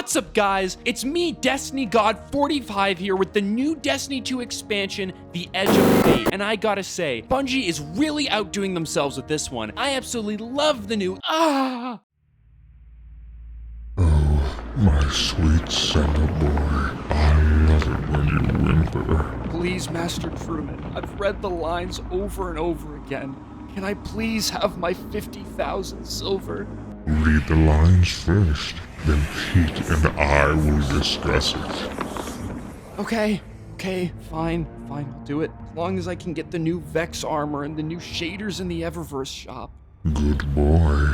What's up, guys? It's me, Destiny God 45 here with the new Destiny 2 expansion, The Edge of Fate. And I gotta say, Bungie is really outdoing themselves with this one. I absolutely love the new Oh, my sweet Santa boy. I love it when you whimper. Please, Master Truman, I've read the lines over and over again. Can I please have my 50,000 silver? Read the lines first, then Pete and I will discuss it. Okay, fine, I'll do it. As long as I can get the new Vex armor and the new shaders in the Eververse shop. Good boy.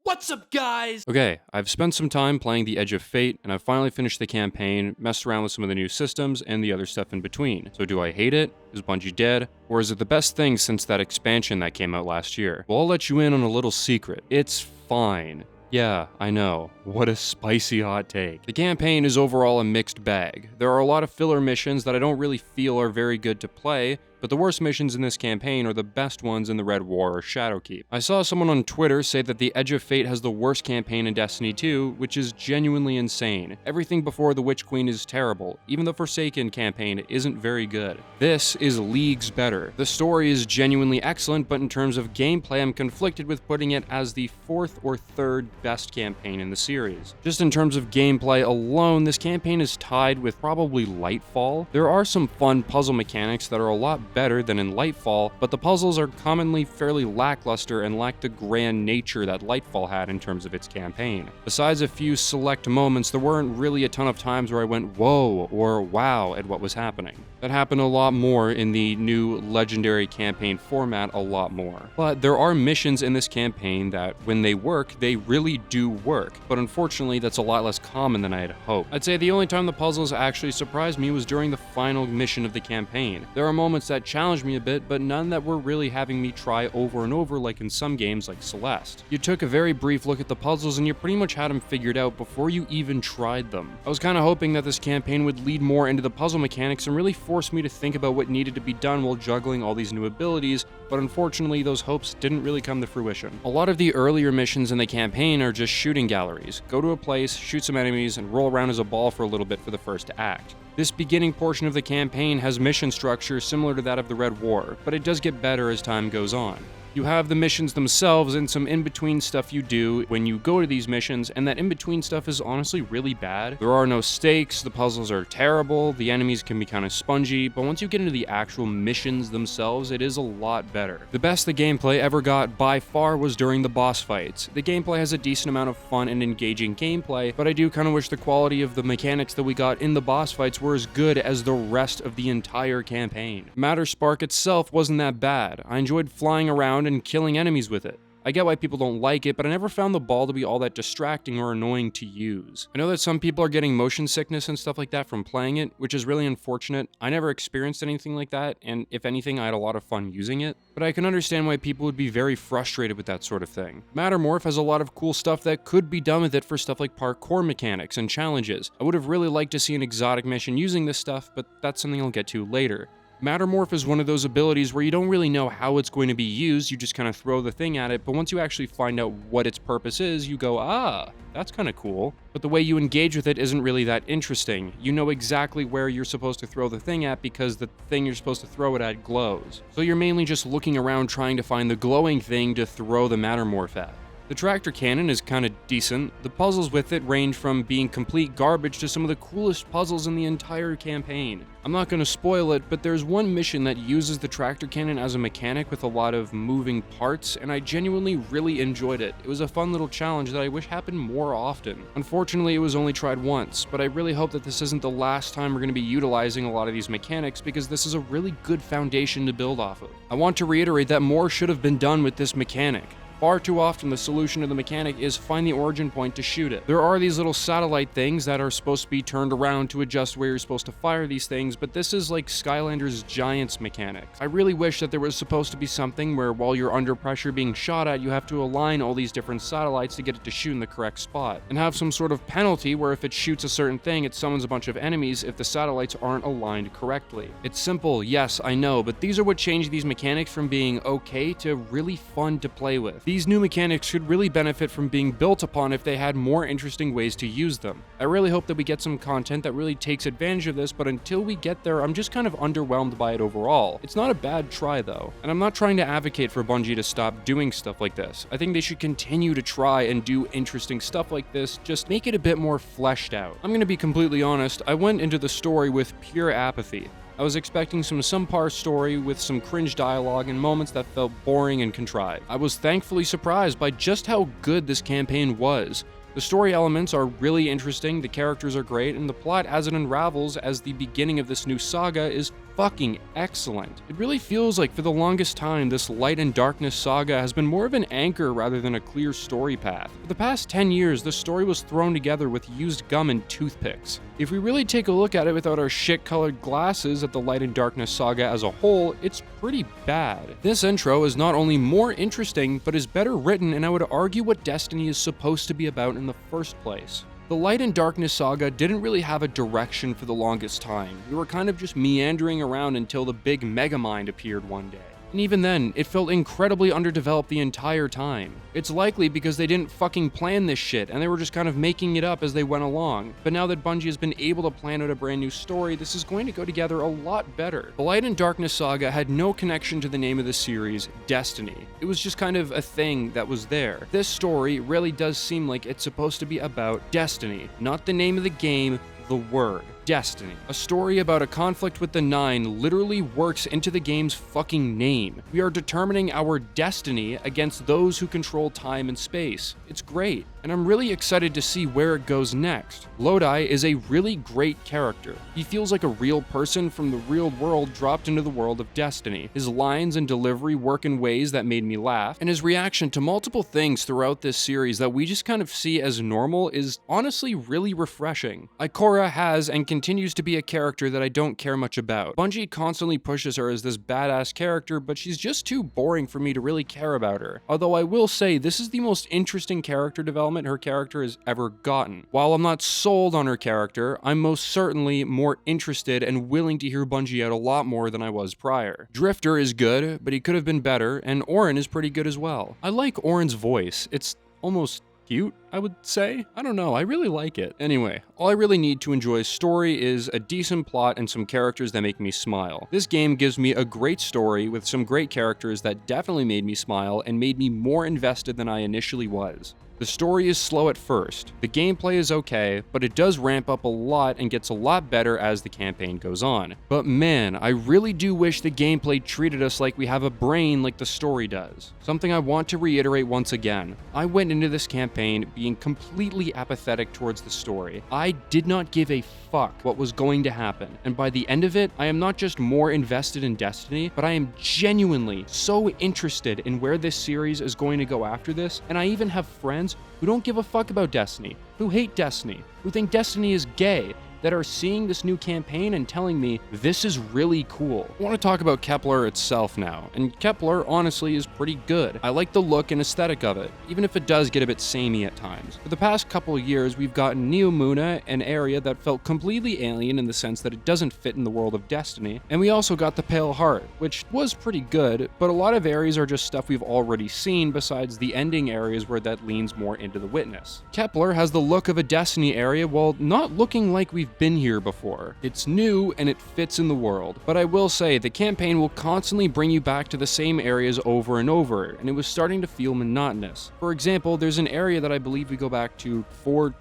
What's up, guys? Okay, I've spent some time playing The Edge of Fate, and I've finally finished the campaign, messed around with some of the new systems, and the other stuff in between. So do I hate it? Is Bungie dead? Or is it the best thing since that expansion that came out last year? Well, I'll let you in on a little secret. It's fine. Yeah, I know. What a spicy hot take. The campaign is overall a mixed bag. There are a lot of filler missions that I don't really feel are very good to play, but the worst missions in this campaign are the best ones in the Red War or Shadowkeep. I saw someone on Twitter say that the Edge of Fate has the worst campaign in Destiny 2, which is genuinely insane. Everything before the Witch Queen is terrible. Even the Forsaken campaign isn't very good. This is leagues better. The story is genuinely excellent, but in terms of gameplay, I'm conflicted with putting it as the 4th or 3rd best campaign in the series. Just in terms of gameplay alone, this campaign is tied with probably Lightfall. There are some fun puzzle mechanics that are a lot better than in Lightfall, but the puzzles are commonly fairly lackluster and lack the grand nature that Lightfall had in terms of its campaign. Besides a few select moments, there weren't really a ton of times where I went whoa or wow at what was happening. That happened a lot more in the new Legendary campaign format, a lot more. But there are missions in this campaign that, when they work, they really do work, but unfortunately that's a lot less common than I had hoped. I'd say the only time the puzzles actually surprised me was during the final mission of the campaign. There are moments that challenged me a bit, but none that were really having me try over and over like in some games like Celeste. You took a very brief look at the puzzles and you pretty much had them figured out before you even tried them. I was kind of hoping that this campaign would lead more into the puzzle mechanics and really force me to think about what needed to be done while juggling all these new abilities, but unfortunately those hopes didn't really come to fruition. A lot of the earlier missions in the campaign are just shooting galleries. Go to a place, shoot some enemies, and roll around as a ball for a little bit for the first act. This beginning portion of the campaign has mission structure similar to that of the Red War, but it does get better as time goes on. You have the missions themselves and some in-between stuff you do when you go to these missions, and that in-between stuff is honestly really bad. There are no stakes, the puzzles are terrible, the enemies can be kind of spongy, but once you get into the actual missions themselves, it is a lot better. The best the gameplay ever got by far was during the boss fights. The gameplay has a decent amount of fun and engaging gameplay, but I do kind of wish the quality of the mechanics that we got in the boss fights were as good as the rest of the entire campaign. Matter Spark itself wasn't that bad. I enjoyed flying around and killing enemies with it. I get why people don't like it, but I never found the ball to be all that distracting or annoying to use. I know that some people are getting motion sickness and stuff like that from playing it, which is really unfortunate. I never experienced anything like that, and if anything, I had a lot of fun using it. But I can understand why people would be very frustrated with that sort of thing. Mattermorph has a lot of cool stuff that could be done with it for stuff like parkour mechanics and challenges. I would have really liked to see an exotic mission using this stuff, but that's something I'll get to later. Mattermorph is one of those abilities where you don't really know how it's going to be used, you just kind of throw the thing at it, but once you actually find out what its purpose is, you go, ah, that's kind of cool. But the way you engage with it isn't really that interesting. You know exactly where you're supposed to throw the thing at because the thing you're supposed to throw it at glows. So you're mainly just looking around trying to find the glowing thing to throw the Mattermorph at. The tractor cannon is kinda decent. The puzzles with it range from being complete garbage to some of the coolest puzzles in the entire campaign. I'm not gonna spoil it, but there's one mission that uses the tractor cannon as a mechanic with a lot of moving parts, and I genuinely really enjoyed it. It was a fun little challenge that I wish happened more often. Unfortunately, it was only tried once, but I really hope that this isn't the last time we're gonna be utilizing a lot of these mechanics because this is a really good foundation to build off of. I want to reiterate that more should have been done with this mechanic. Far too often, the solution to the mechanic is find the origin point to shoot it. There are these little satellite things that are supposed to be turned around to adjust where you're supposed to fire these things, but this is like Skylanders Giants mechanics. I really wish that there was supposed to be something where while you're under pressure being shot at, you have to align all these different satellites to get it to shoot in the correct spot, and have some sort of penalty where if it shoots a certain thing, it summons a bunch of enemies if the satellites aren't aligned correctly. It's simple, yes, I know, but these are what changed these mechanics from being okay to really fun to play with. These new mechanics should really benefit from being built upon if they had more interesting ways to use them. I really hope that we get some content that really takes advantage of this, but until we get there, I'm just kind of underwhelmed by it overall. It's not a bad try though, and I'm not trying to advocate for Bungie to stop doing stuff like this. I think they should continue to try and do interesting stuff like this, just make it a bit more fleshed out. I'm gonna be completely honest, I went into the story with pure apathy. I was expecting some subpar story with some cringe dialogue and moments that felt boring and contrived. I was thankfully surprised by just how good this campaign was. The story elements are really interesting, the characters are great, and the plot as it unravels as the beginning of this new saga is fucking excellent. It really feels like for the longest time, this Light and Darkness saga has been more of an anchor rather than a clear story path. For the past 10 years, the story was thrown together with used gum and toothpicks. If we really take a look at it without our shit-colored glasses at the Light and Darkness saga as a whole, it's pretty bad. This intro is not only more interesting, but is better written, and I would argue what Destiny is supposed to be about in the first place. The Light and Darkness saga didn't really have a direction for the longest time. We were kind of just meandering around until the big Megamind appeared one day. And even then, it felt incredibly underdeveloped the entire time. It's likely because they didn't fucking plan this shit, and they were just kind of making it up as they went along. But now that Bungie has been able to plan out a brand new story, this is going to go together a lot better. The Light and Darkness saga had no connection to the name of the series, Destiny. It was just kind of a thing that was there. This story really does seem like it's supposed to be about Destiny, not the name of the game, the word. Destiny. A story about a conflict with the Nine literally works into the game's fucking name. We are determining our destiny against those who control time and space. It's great, and I'm really excited to see where it goes next. Lodi is a really great character. He feels like a real person from the real world dropped into the world of Destiny. His lines and delivery work in ways that made me laugh, and his reaction to multiple things throughout this series that we just kind of see as normal is honestly really refreshing. Ikora has and continues to be a character that I don't care much about. Bungie constantly pushes her as this badass character, but she's just too boring for me to really care about her. Although I will say, this is the most interesting character development her character has ever gotten. While I'm not sold on her character, I'm most certainly more interested and willing to hear Bungie out a lot more than I was prior. Drifter is good, but he could have been better, and Orin is pretty good as well. I like Orin's voice. It's almost cute, I would say. I don't know, I really like it. Anyway, all I really need to enjoy a story is a decent plot and some characters that make me smile. This game gives me a great story with some great characters that definitely made me smile and made me more invested than I initially was. The story is slow at first, the gameplay is okay, but it does ramp up a lot and gets a lot better as the campaign goes on. But man, I really do wish the gameplay treated us like we have a brain like the story does. Something I want to reiterate once again. I went into this campaign being completely apathetic towards the story. I did not give a fuck what was going to happen, and by the end of it, I am not just more invested in Destiny, but I am genuinely so interested in where this series is going to go after this, and I even have friends who don't give a fuck about Destiny, who hate Destiny, who think Destiny is gay, that are seeing this new campaign and telling me this is really cool. I want to talk about Kepler itself now, and Kepler honestly is pretty good. I like the look and aesthetic of it, even if it does get a bit samey at times. For the past couple of years, we've gotten Neomuna, an area that felt completely alien in the sense that it doesn't fit in the world of Destiny, and we also got the Pale Heart, which was pretty good, but a lot of areas are just stuff we've already seen besides the ending areas where that leans more into the Witness. Kepler has the look of a Destiny area while not looking like we've been here before. It's new and it fits in the world, but I will say the campaign will constantly bring you back to the same areas over and over, and it was starting to feel monotonous. For example, there's an area that I believe we go back to 4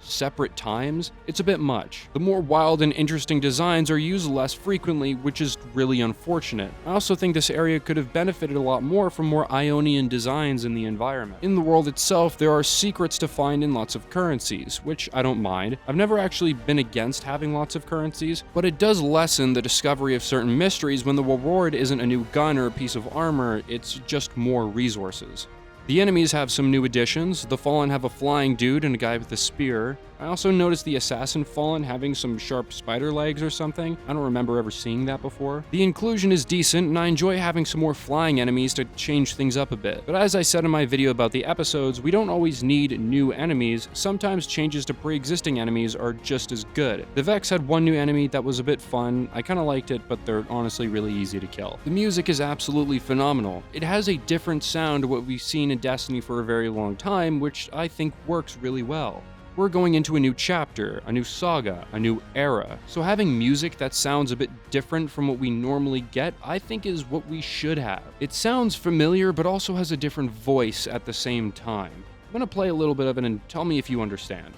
separate times. It's a bit much. The more wild and interesting designs are used less frequently, which is really unfortunate. I also think this area could have benefited a lot more from more Ionian designs in the environment. In the world itself, there are secrets to find in lots of currencies, which I don't mind. I've never actually been against having lots of currencies, but it does lessen the discovery of certain mysteries when the reward isn't a new gun or a piece of armor, it's just more resources. The enemies have some new additions. The Fallen have a flying dude and a guy with a spear. I also noticed the Assassin Fallen having some sharp spider legs or something. I don't remember ever seeing that before. The inclusion is decent, and I enjoy having some more flying enemies to change things up a bit. But as I said in my video about the episodes, we don't always need new enemies. Sometimes changes to pre-existing enemies are just as good. The Vex had one new enemy that was a bit fun. I kinda liked it, but they're honestly really easy to kill. The music is absolutely phenomenal. It has a different sound to what we've seen in Destiny for a very long time, which I think works really well. We're going into a new chapter, a new saga, a new era. So having music that sounds a bit different from what we normally get, I think is what we should have. It sounds familiar, but also has a different voice at the same time. I'm gonna play a little bit of it and tell me if you understand.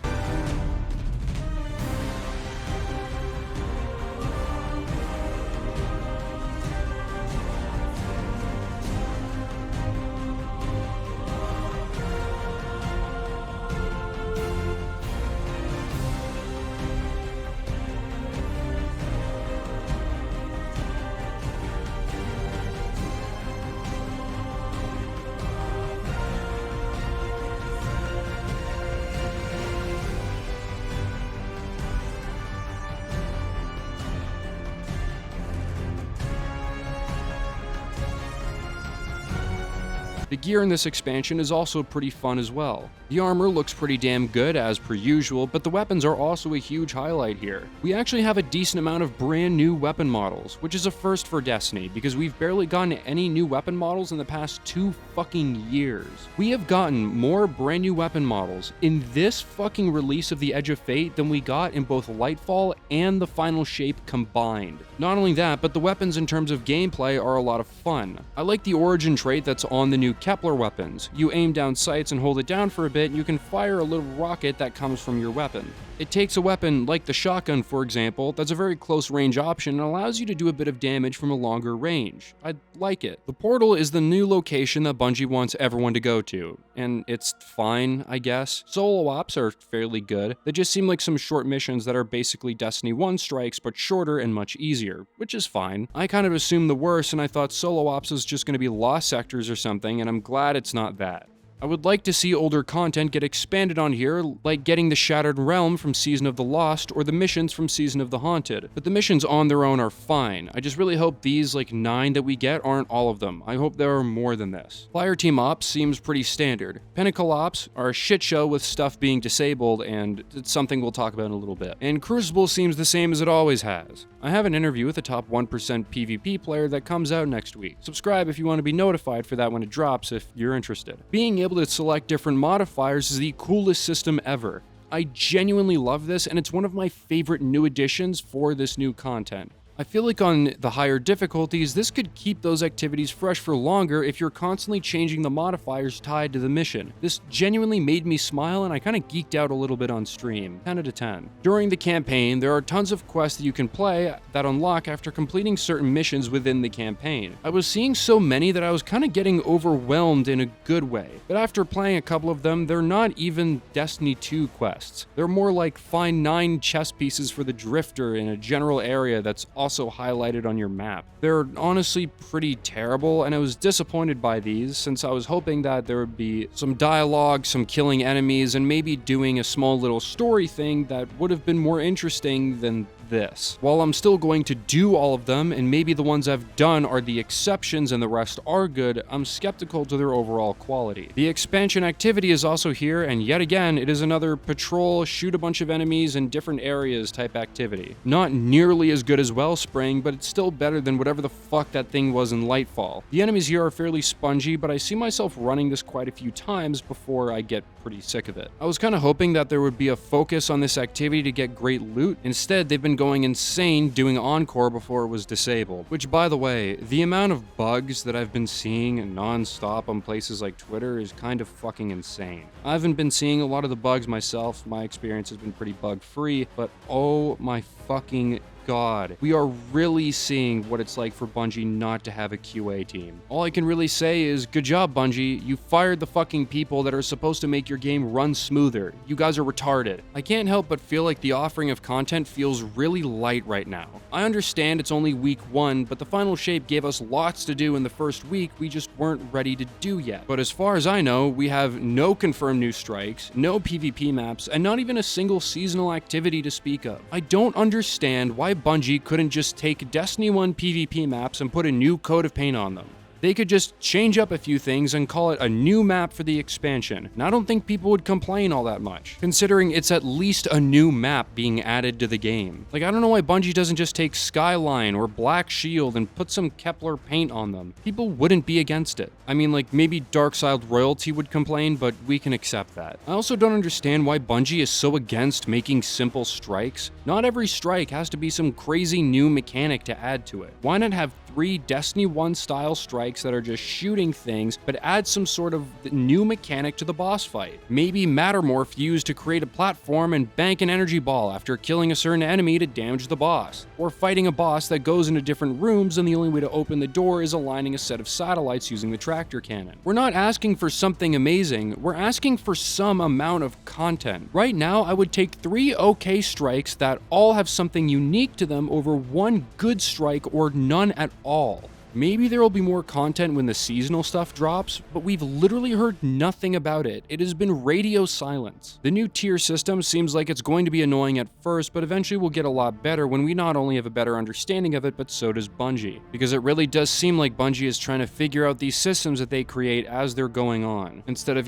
The gear in this expansion is also pretty fun as well. The armor looks pretty damn good as per usual, but the weapons are also a huge highlight here. We actually have a decent amount of brand new weapon models, which is a first for Destiny, because we've barely gotten any new weapon models in the past 2 fucking years. We have gotten more brand new weapon models in this fucking release of the Edge of Fate than we got in both Lightfall and the Final Shape combined. Not only that, but the weapons in terms of gameplay are a lot of fun. I like the origin trait that's on the new Kepler weapons. You aim down sights and hold it down for a bit, and you can fire a little rocket that comes from your weapon. It takes a weapon like the shotgun, for example, that's a very close range option and allows you to do a bit of damage from a longer range. I like it. The portal is the new location that Bungie wants everyone to go to, and it's fine, I guess. Solo ops are fairly good. They just seem like some short missions that are basically Destiny 1 strikes, but shorter and much easier, which is fine. I kind of assumed the worst, and I thought solo ops was just going to be lost sectors or something, and I'm glad it's not that. I would like to see older content get expanded on here, like getting the Shattered Realm from Season of the Lost or the missions from Season of the Haunted. But the missions on their own are fine. I just really hope these, 9 that we get, aren't all of them. I hope there are more than this. Flyer Team Ops seems pretty standard. Pinnacle Ops are a shit show with stuff being disabled, and it's something we'll talk about in a little bit. And Crucible seems the same as it always has. I have an interview with a top 1% PvP player that comes out next week. Subscribe if you want to be notified for that when it drops if you're interested. Being able to select different modifiers is the coolest system ever. I genuinely love this, and it's one of my favorite new additions for this new content. I feel like on the higher difficulties, this could keep those activities fresh for longer if you're constantly changing the modifiers tied to the mission. This genuinely made me smile, and I kinda geeked out a little bit on stream. 10 out of 10. During the campaign, there are tons of quests that you can play that unlock after completing certain missions within the campaign. I was seeing so many that I was kinda getting overwhelmed in a good way. But after playing a couple of them, they're not even Destiny 2 quests. They're more like find 9 chess pieces for the Drifter in a general area that's also highlighted on your map. They're honestly pretty terrible, and I was disappointed by these since I was hoping that there would be some dialogue, some killing enemies, and maybe doing a small little story thing that would have been more interesting than this. While I'm still going to do all of them, and maybe the ones I've done are the exceptions and the rest are good, I'm skeptical to their overall quality. The expansion activity is also here, and yet again, it is another patrol, shoot a bunch of enemies in different areas type activity. Not nearly as good as Wellspring, but it's still better than whatever the fuck that thing was in Lightfall. The enemies here are fairly spongy, but I see myself running this quite a few times before I get pretty sick of it. I was kind of hoping that there would be a focus on this activity to get great loot. Instead, they've been going insane doing Encore before it was disabled. Which, by the way, the amount of bugs that I've been seeing non-stop on places like Twitter is kind of fucking insane. I haven't been seeing a lot of the bugs myself. My experience has been pretty bug-free, but oh my fucking god. We are really seeing what it's like for Bungie not to have a QA team. All I can really say is, good job, Bungie. You fired the fucking people that are supposed to make your game run smoother. You guys are retarded. I can't help but feel like the offering of content feels really light right now. I understand it's only week 1, but the final shape gave us lots to do in the first week we just weren't ready to do yet. But as far as I know, we have no confirmed new strikes, no PvP maps, and not even a single seasonal activity to speak of. I don't understand why Bungie couldn't just take Destiny 1 PvP maps and put a new coat of paint on them. They could just change up a few things and call it a new map for the expansion, and I don't think people would complain all that much, considering it's at least a new map being added to the game. Like, I don't know why Bungie doesn't just take Skyline or Black Shield and put some Kepler paint on them. People wouldn't be against it. I mean, like, maybe Darkside Royalty would complain, but we can accept that. I also don't understand why Bungie is so against making simple strikes. Not every strike has to be some crazy new mechanic to add to it. Why not have 3 Destiny 1 style strikes that are just shooting things, but add some sort of new mechanic to the boss fight? Maybe Mattermorph used to create a platform and bank an energy ball after killing a certain enemy to damage the boss. Or fighting a boss that goes into different rooms and the only way to open the door is aligning a set of satellites using the tractor cannon. We're not asking for something amazing, we're asking for some amount of content. Right now, I would take 3 okay strikes that all have something unique to them over 1 good strike or none at all. Maybe there will be more content when the seasonal stuff drops, but we've literally heard nothing about it. It has been radio silence. The new tier system seems like it's going to be annoying at first, but eventually will get a lot better when we not only have a better understanding of it, but so does Bungie. Because it really does seem like Bungie is trying to figure out these systems that they create as they're going on, instead of,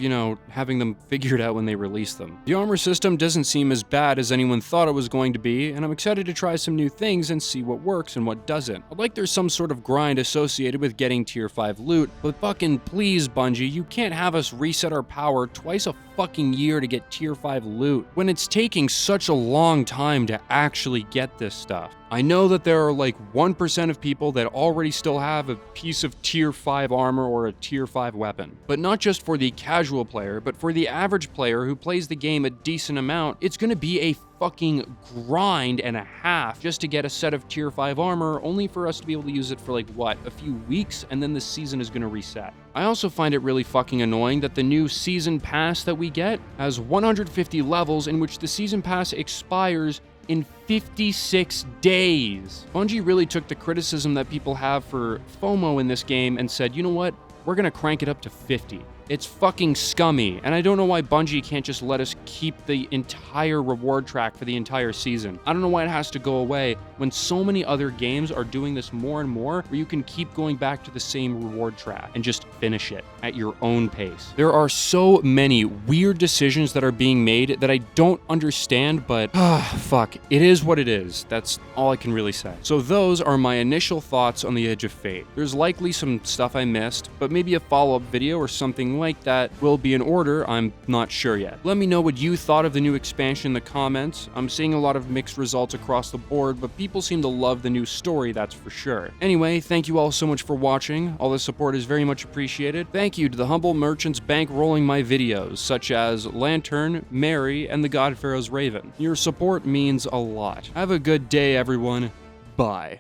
having them figured out when they release them. The armor system doesn't seem as bad as anyone thought it was going to be, and I'm excited to try some new things and see what works and what doesn't. I'd like there's some sort of grind associated with getting tier 5 loot, but fucking please, Bungie, you can't have us reset our power twice a fucking year to get tier 5 loot when it's taking such a long time to actually get this stuff. I know that there are like 1% of people that already still have a piece of tier 5 armor or a tier 5 weapon. But not just for the casual player, but for the average player who plays the game a decent amount, it's gonna be a fucking grind and a half just to get a set of tier 5 armor, only for us to be able to use it for a few weeks, and then the season is gonna reset. I also find it really fucking annoying that the new season pass that we get has 150 levels in which the season pass expires in 56 days. Bungie really took the criticism that people have for FOMO in this game and said, you know what, we're gonna crank it up to 50. It's fucking scummy, and I don't know why Bungie can't just let us keep the entire reward track for the entire season. I don't know why it has to go away when so many other games are doing this more and more, where you can keep going back to the same reward track and just finish it at your own pace. There are so many weird decisions that are being made that I don't understand, but fuck, it is what it is. That's all I can really say. So those are my initial thoughts on the Edge of Fate. There's likely some stuff I missed, but maybe a follow-up video or something like that will be in order. I'm not sure yet. Let me know what you thought of the new expansion in the comments. I'm seeing a lot of mixed results across the board, but people seem to love the new story, that's for sure. Anyway, thank you all so much for watching. All the support is very much appreciated. Thank you to the humble merchants bankrolling my videos, such as Lantern, Mary, and the God Pharaoh's Raven. Your support means a lot. Have a good day, everyone. Bye.